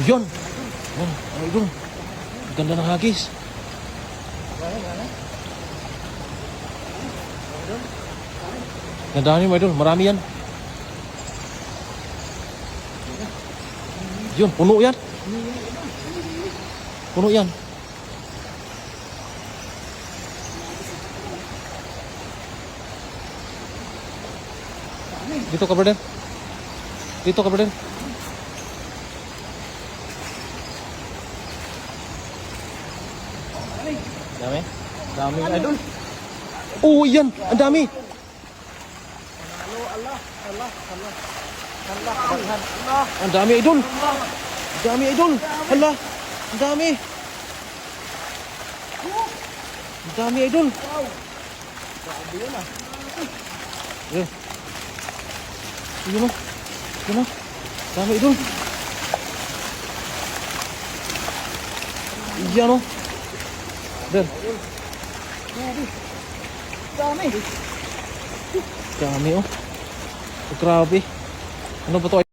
Yun. Yun, mga idol. Ganda ng hagis. Ganda niyo mga idol, marami yan. Yun, puno yan. Puno yan. Dito ka, brother. Dito ka, brother. Dami. Dami, idol. Oh, yan. Ang dami. Ang dami, idol. Ang dami, idol. Hala. Ang dami. Ang dami, idol. Yun. Yun o. Yun o. Dami, idol. Yan o. Dan. Dami oh. Grabe. Ano ba to?